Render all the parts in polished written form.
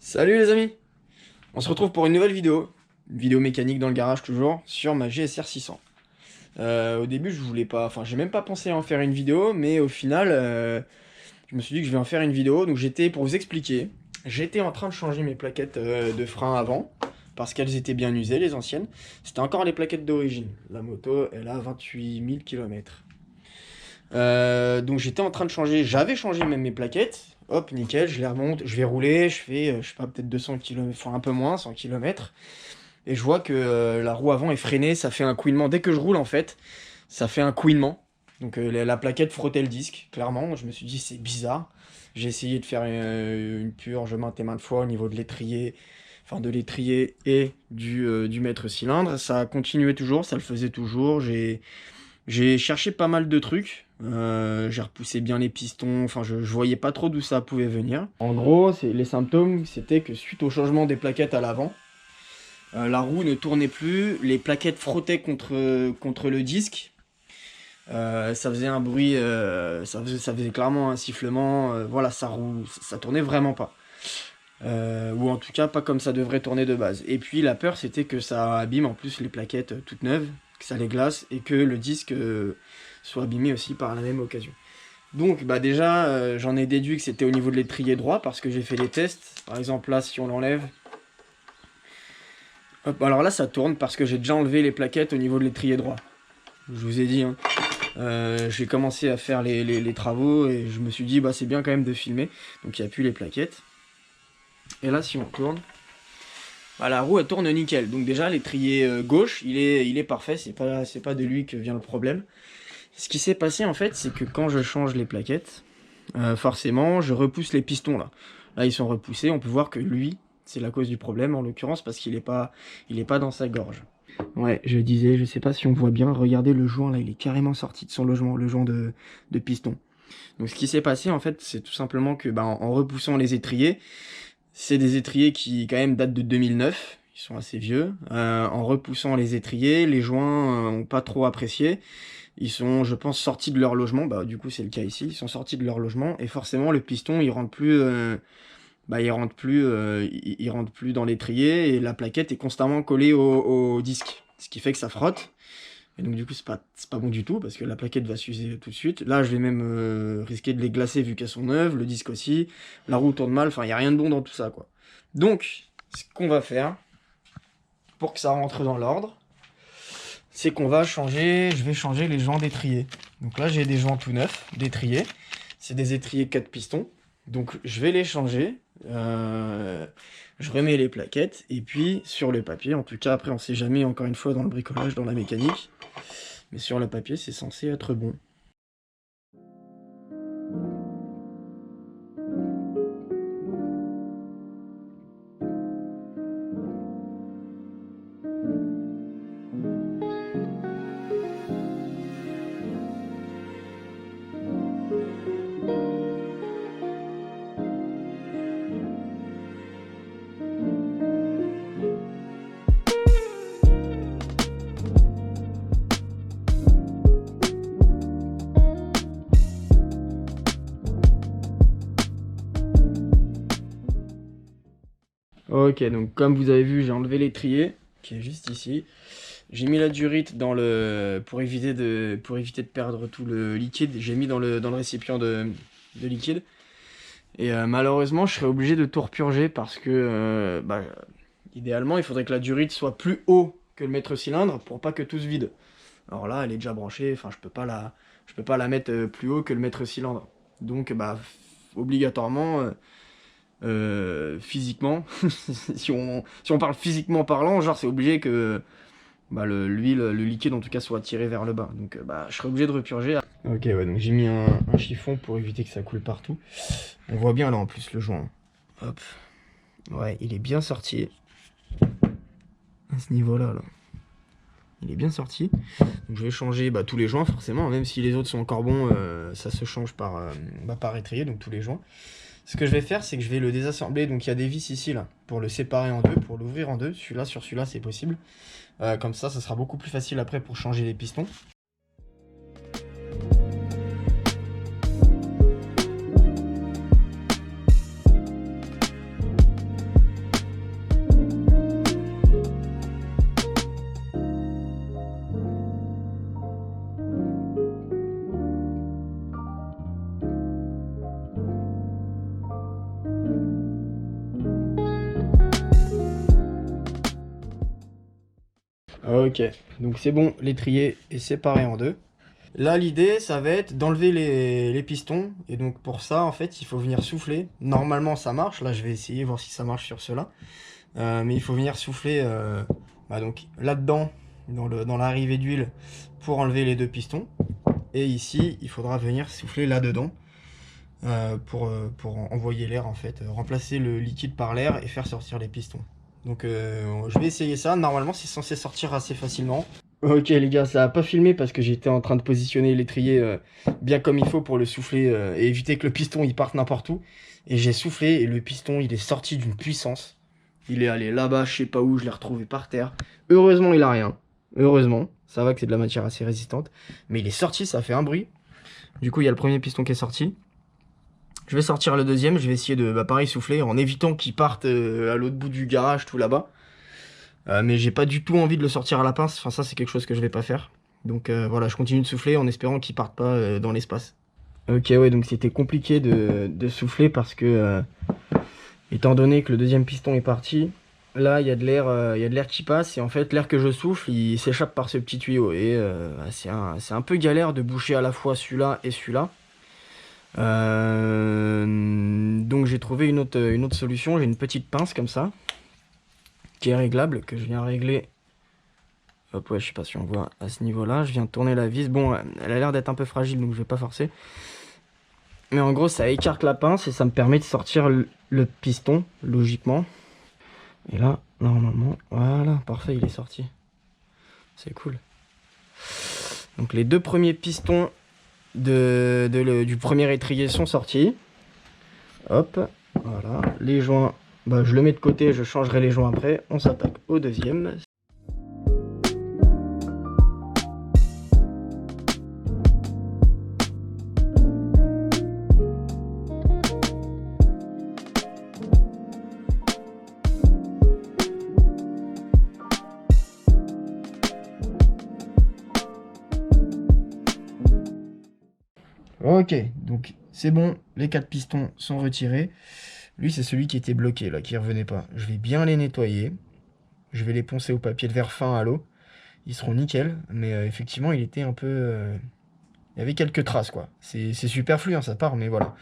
Salut les amis! On se retrouve pour une nouvelle vidéo. Une vidéo mécanique dans le garage toujours, sur ma GSR 600. Au début je voulais pas, enfin j'ai même pas pensé à en faire une vidéo, mais au final je me suis dit que je vais en faire une vidéo. Donc pour vous expliquer, j'étais en train de changer mes plaquettes de frein avant, parce qu'elles étaient bien usées les anciennes. C'était encore les plaquettes d'origine. La moto elle a 28 000 km. Donc j'étais en train de changer, j'avais changé même mes plaquettes. Hop, nickel, je les remonte, je vais rouler, je fais, je sais pas, peut-être 200 km, enfin un peu moins, 100 km. Et je vois que la roue avant est freinée, ça fait un couinement. Dès que je roule, en fait, ça fait un couinement. Donc la plaquette frottait le disque, clairement. Je me suis dit, c'est bizarre. J'ai essayé de faire une purge maintes et maintes fois au niveau de l'étrier, enfin de l'étrier et du maître cylindre. Ça continuait toujours, ça le faisait toujours. J'ai cherché pas mal de trucs. J'ai repoussé bien les pistons. Enfin, je voyais pas trop d'où ça pouvait venir. En gros, les symptômes, c'était que suite au changement des plaquettes à l'avant, la roue ne tournait plus, les plaquettes frottaient contre le disque. Ça faisait un bruit, ça faisait clairement un sifflement. Voilà, ça tournait vraiment pas. Ou en tout cas pas comme ça devrait tourner de base. Et puis la peur c'était que ça abîme en plus les plaquettes toutes neuves, que ça les glace et que le disque soit abîmé aussi par la même occasion. Donc bah déjà j'en ai déduit que c'était au niveau de l'étrier droit parce que j'ai fait les tests. Par exemple là si on l'enlève, hop, alors là ça tourne parce que j'ai déjà enlevé les plaquettes au niveau de l'étrier droit. Je vous ai dit hein. J'ai commencé à faire les travaux et je me suis dit bah c'est bien quand même de filmer. Donc il n'y a plus les plaquettes. Et là si on tourne, bah, la roue elle tourne nickel. Donc déjà l'étrier gauche il est parfait, c'est pas de lui que vient le problème. Ce qui s'est passé en fait c'est que quand je change les plaquettes, forcément je repousse les pistons là. Là ils sont repoussés, on peut voir que lui c'est la cause du problème en l'occurrence parce qu'il est pas dans sa gorge. Ouais, je disais, je sais pas si on voit bien, regardez le joint là, il est carrément sorti de son logement, le joint de piston. Donc ce qui s'est passé en fait, c'est tout simplement que bah, en repoussant les étriers, c'est des étriers qui quand même datent de 2009, ils sont assez vieux. En repoussant les étriers, les joints ont pas trop apprécié. Ils sont, je pense, sortis de leur logement, bah du coup c'est le cas ici, ils sont sortis de leur logement, et forcément le piston il rentre plus... il rentre plus dans l'étrier et la plaquette est constamment collée au disque. Ce qui fait que ça frotte. Et donc du coup c'est pas bon du tout parce que la plaquette va s'user tout de suite. Là je vais même risquer de les glacer vu qu'elles sont neuves, le disque aussi. La roue tourne mal, enfin il n'y a rien de bon dans tout ça quoi. Donc ce qu'on va faire pour que ça rentre dans l'ordre, c'est qu'on va changer, je vais changer les joints d'étrier. Donc là j'ai des joints tout neufs d'étrier. C'est des étriers 4 pistons. Donc je vais les changer. Je remets les plaquettes et puis sur le papier, en tout cas après on sait jamais encore une fois dans le bricolage, dans la mécanique, mais sur le papier c'est censé être bon. Ok, donc comme vous avez vu, j'ai enlevé l'étrier, qui est juste ici. J'ai mis la durite dans pour éviter de perdre tout le liquide, j'ai mis dans le récipient de liquide. Et malheureusement, je serais obligé de tout repurger parce que, idéalement, il faudrait que la durite soit plus haut que le maître cylindre pour pas que tout se vide. Alors là, elle est déjà branchée, enfin, je peux pas la mettre plus haut que le maître cylindre. Donc, bah, obligatoirement... physiquement, si on parle physiquement parlant, genre c'est obligé que bah, l'huile, le liquide en tout cas soit tiré vers le bas. Donc bah, je serais obligé de repurger. Ok, ouais, donc j'ai mis un chiffon pour éviter que ça coule partout. On voit bien là en plus le joint. Hop. Ouais, il est bien sorti. À ce niveau-là, là. Il est bien sorti. Donc je vais changer tous les joints forcément, même si les autres sont encore bons, ça se change par étrier, donc tous les joints. Ce que je vais faire, c'est que je vais le désassembler. Donc il y a des vis ici là pour le séparer en deux, pour l'ouvrir en deux. Celui-là sur celui-là, c'est possible. Comme ça sera beaucoup plus facile après pour changer les pistons. Ok, donc c'est bon, l'étrier est séparé en deux. Là, l'idée, ça va être d'enlever les pistons. Et donc, pour ça, en fait, il faut venir souffler. Normalement, ça marche. Là, je vais essayer, voir si ça marche sur ceux-là. Mais il faut venir souffler donc là-dedans, dans l'arrivée d'huile, pour enlever les deux pistons. Et ici, il faudra venir souffler là-dedans pour envoyer l'air, en fait. Remplacer le liquide par l'air et faire sortir les pistons. Donc, je vais essayer ça. Normalement, c'est censé sortir assez facilement. Ok les gars, ça a pas filmé parce que j'étais en train de positionner l'étrier bien comme il faut pour le souffler et éviter que le piston il parte n'importe où. Et j'ai soufflé et le piston il est sorti d'une puissance. Il est allé là-bas, je sais pas où, je l'ai retrouvé par terre. Heureusement il a rien. Heureusement, ça va que c'est de la matière assez résistante. Mais il est sorti, ça fait un bruit. Du coup il y a le premier piston qui est sorti. Je vais sortir le deuxième, je vais essayer de pareil souffler en évitant qu'il parte à l'autre bout du garage tout là-bas. Mais j'ai pas du tout envie de le sortir à la pince, enfin ça c'est quelque chose que je vais pas faire. Donc voilà, je continue de souffler en espérant qu'il parte pas dans l'espace. Ok ouais, donc c'était compliqué de souffler parce que étant donné que le deuxième piston est parti, là il y a de l'air qui passe et en fait l'air que je souffle il s'échappe par ce petit tuyau et c'est un peu galère de boucher à la fois celui-là et celui-là. Donc j'ai trouvé une autre solution, j'ai une petite pince comme ça qui est réglable, que je viens régler. Hop, ouais, je sais pas si on voit à ce niveau-là. Je viens tourner la vis. Bon, elle a l'air d'être un peu fragile, donc je vais pas forcer. Mais en gros, ça écarte la pince et ça me permet de sortir le piston, logiquement. Et là, normalement, voilà, parfait, il est sorti. C'est cool. Donc les deux premiers pistons du premier étrier sont sortis. Hop, voilà. Les joints, bah, je le mets de côté, je changerai les joints après. On s'attaque au deuxième. Ok, donc c'est bon, les 4 pistons sont retirés. Lui, c'est celui qui était bloqué, là, qui revenait pas. Je vais bien les nettoyer. Je vais les poncer au papier de verre fin à l'eau. Ils seront nickel, mais effectivement, il était un peu... Il y avait quelques traces, quoi. C'est superflu, hein, ça part, mais voilà.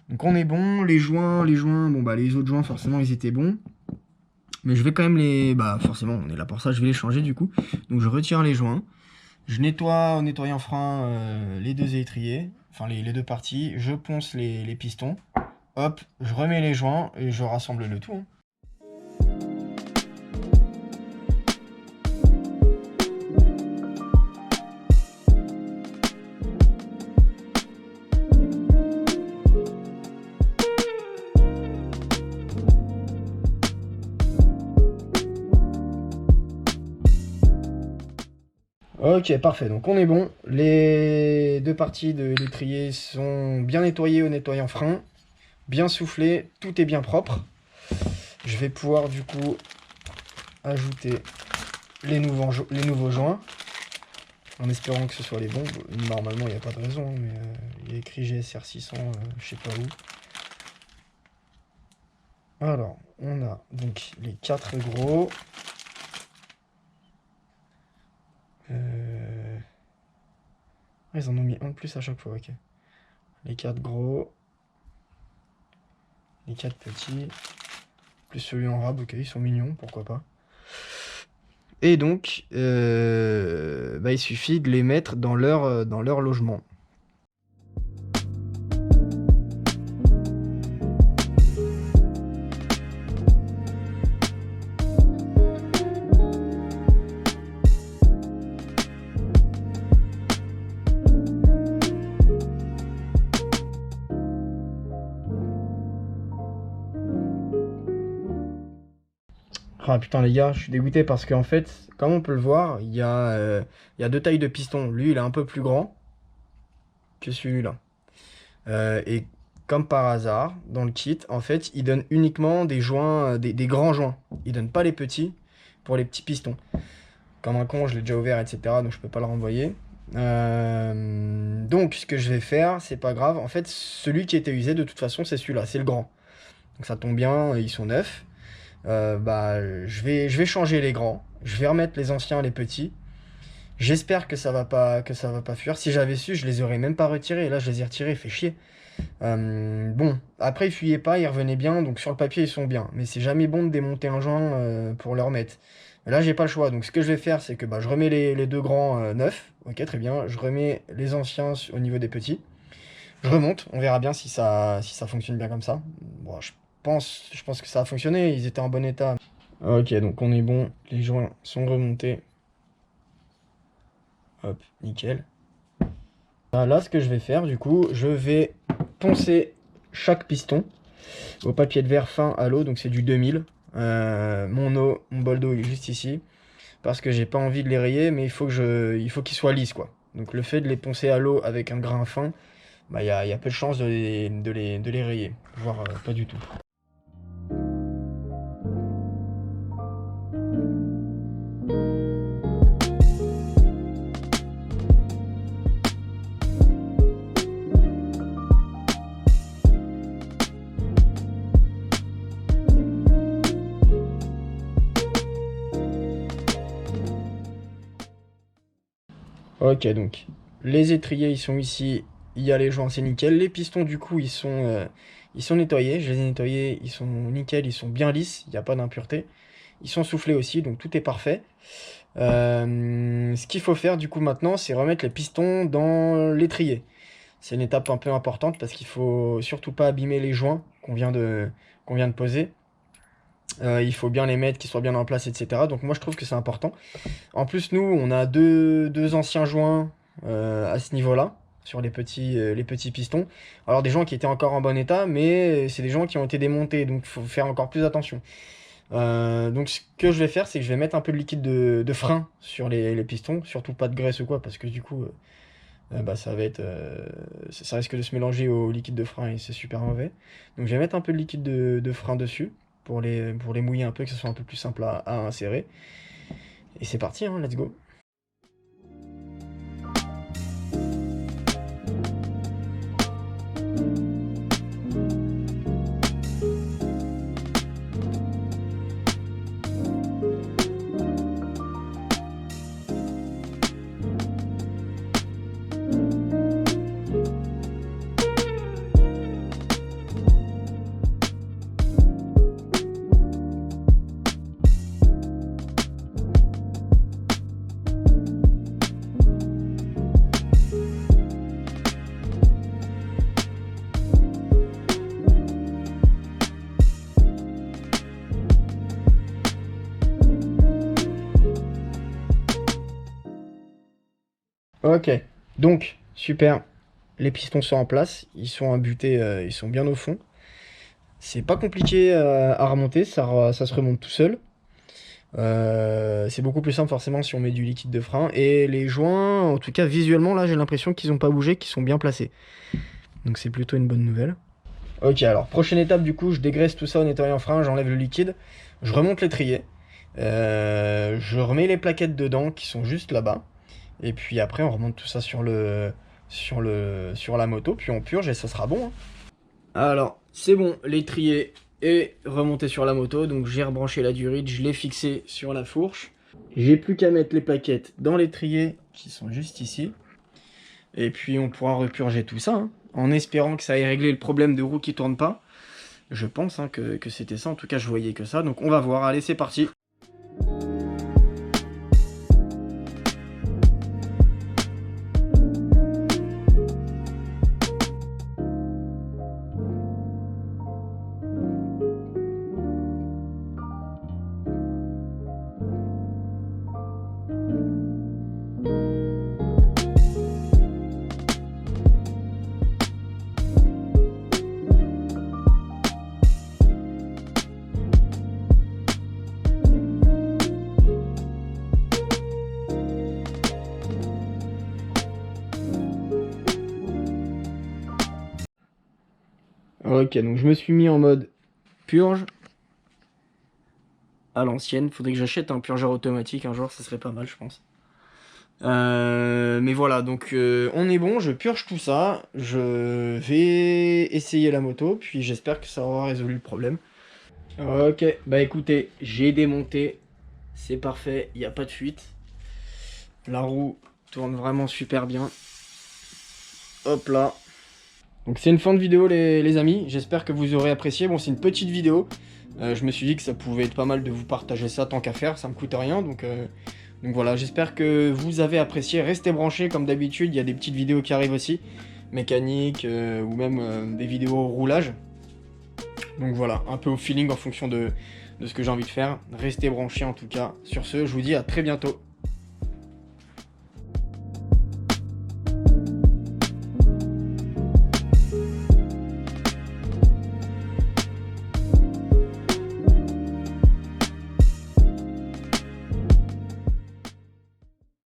Donc on est bon, les joints, bon bah les autres joints, forcément, ils étaient bons. Mais je vais quand même les... Bah forcément, on est là pour ça, je vais les changer du coup. Donc je retire les joints. Je nettoie au nettoyant frein les deux étriers, enfin les deux parties. Je ponce les pistons. Hop, je remets les joints et je rassemble le tout. Hein. Ok, parfait. Donc on est bon. Les deux parties de l'étrier sont bien nettoyées au nettoyant frein, bien soufflées, tout est bien propre. Je vais pouvoir du coup ajouter les nouveaux joints, en espérant que ce soit les bons. Normalement, il n'y a pas de raison, mais il y a écrit GSR 600, je sais pas où. Alors, on a donc les 4 gros. Ils en ont mis un de plus à chaque fois, ok. Les 4 gros. Les 4 petits. Plus celui en rab, ok, ils sont mignons, pourquoi pas. Et donc, il suffit de les mettre dans leur logement. Ah putain les gars, je suis dégoûté parce qu'en fait, comme on peut le voir, il y a 2 tailles de piston. Lui, il est un peu plus grand que celui-là. Et comme par hasard, dans le kit, en fait, il donne uniquement des joints, des grands joints. Il donne pas les petits pour les petits pistons. Comme un con, je l'ai déjà ouvert, etc. Donc je peux pas le renvoyer. Donc ce que je vais faire, c'est pas grave. En fait, celui qui était usé, de toute façon, c'est celui-là, c'est le grand. Donc ça tombe bien, ils sont neufs. Je vais changer les grands Je vais remettre les anciens, les petits. J'espère que ça va pas fuir. Si j'avais su, je les aurais même pas retirés. Là, je les ai retirés, fait chier. Bon, après, ils fuyaient pas, ils revenaient bien. Donc, sur le papier, ils sont bien. Mais c'est jamais bon de démonter un joint pour le remettre. Mais là, j'ai pas le choix. Donc, ce que je vais faire, c'est que je remets les deux grands neufs. Ok, très bien. Je remets les anciens au niveau des petits. Je remonte. On verra bien si ça fonctionne bien comme ça. Bon, je pense que ça a fonctionné. Ils étaient en bon état. Ok, donc on est bon. Les joints sont remontés. Hop, nickel. Là, ce que je vais faire, du coup, je vais poncer chaque piston au papier de verre fin à l'eau, donc c'est du 2000. Mon bol d'eau est juste ici, parce que j'ai pas envie de les rayer, mais il faut qu'ils soient lisses, quoi. Donc le fait de les poncer à l'eau avec un grain fin, y a peu de chances de les rayer, voire pas du tout. Ok, donc les étriers ils sont ici, il y a les joints, c'est nickel. Les pistons du coup ils sont nettoyés, je les ai nettoyés, ils sont nickel, ils sont bien lisses, il n'y a pas d'impureté. Ils sont soufflés aussi, donc tout est parfait. Ce qu'il faut faire du coup maintenant, c'est remettre les pistons dans l'étrier. C'est une étape un peu importante parce qu'il faut surtout pas abîmer les joints qu'on vient de poser. Il faut bien les mettre, qu'ils soient bien en place, etc. Donc moi je trouve que c'est important. En plus, nous, on a deux anciens joints à ce niveau-là, sur les petits pistons. Alors, des joints qui étaient encore en bon état, mais c'est des joints qui ont été démontés, donc il faut faire encore plus attention. Donc, ce que je vais faire, c'est que je vais mettre un peu de liquide de frein sur les pistons, surtout pas de graisse ou quoi, parce que du coup, ça risque de se mélanger au liquide de frein et c'est super mauvais. Donc, je vais mettre un peu de liquide de frein dessus pour les mouiller un peu, que ce soit un peu plus simple à insérer. Et c'est parti, hein, let's go. Ok, donc, super. Les pistons sont en place, ils sont imbutés, ils sont bien au fond. C'est pas compliqué à remonter, ça se remonte tout seul. C'est beaucoup plus simple forcément si on met du liquide de frein. Et les joints, en tout cas visuellement, là j'ai l'impression qu'ils n'ont pas bougé, qu'ils sont bien placés. Donc c'est plutôt une bonne nouvelle. Ok, alors prochaine étape du coup, je dégraisse tout ça au nettoyant frein, j'enlève le liquide, je remonte l'étrier, je remets les plaquettes dedans qui sont juste là-bas. Et puis après, on remonte tout ça sur la moto, puis on purge et ça sera bon, hein. Alors, c'est bon, l'étrier est remonté sur la moto, donc j'ai rebranché la durite, je l'ai fixé sur la fourche. J'ai plus qu'à mettre les plaquettes dans l'étrier, qui sont juste ici. Et puis on pourra repurger tout ça, hein, en espérant que ça ait réglé le problème de roue qui tourne pas. Je pense hein, que c'était ça, en tout cas je voyais que ça, donc on va voir, allez c'est parti. Ok, donc je me suis mis en mode purge à l'ancienne. Faudrait que j'achète un purgeur automatique un jour, ça serait pas mal, je pense. Mais voilà, donc on est bon, je purge tout ça. Je vais essayer la moto, puis j'espère que ça aura résolu le problème. Ok, bah écoutez, j'ai démonté c'est parfait, il n'y a pas de fuite. La roue tourne vraiment super bien. Hop là. Donc c'est une fin de vidéo les amis, j'espère que vous aurez apprécié. Bon, c'est une petite vidéo, je me suis dit que ça pouvait être pas mal de vous partager ça tant qu'à faire, ça me coûte rien, donc voilà, j'espère que vous avez apprécié. Restez branchés comme d'habitude, il y a des petites vidéos qui arrivent aussi, mécanique ou même des vidéos roulage. Donc voilà, un peu au feeling en fonction de ce que j'ai envie de faire. Restez branchés en tout cas. Sur ce, je vous dis à très bientôt.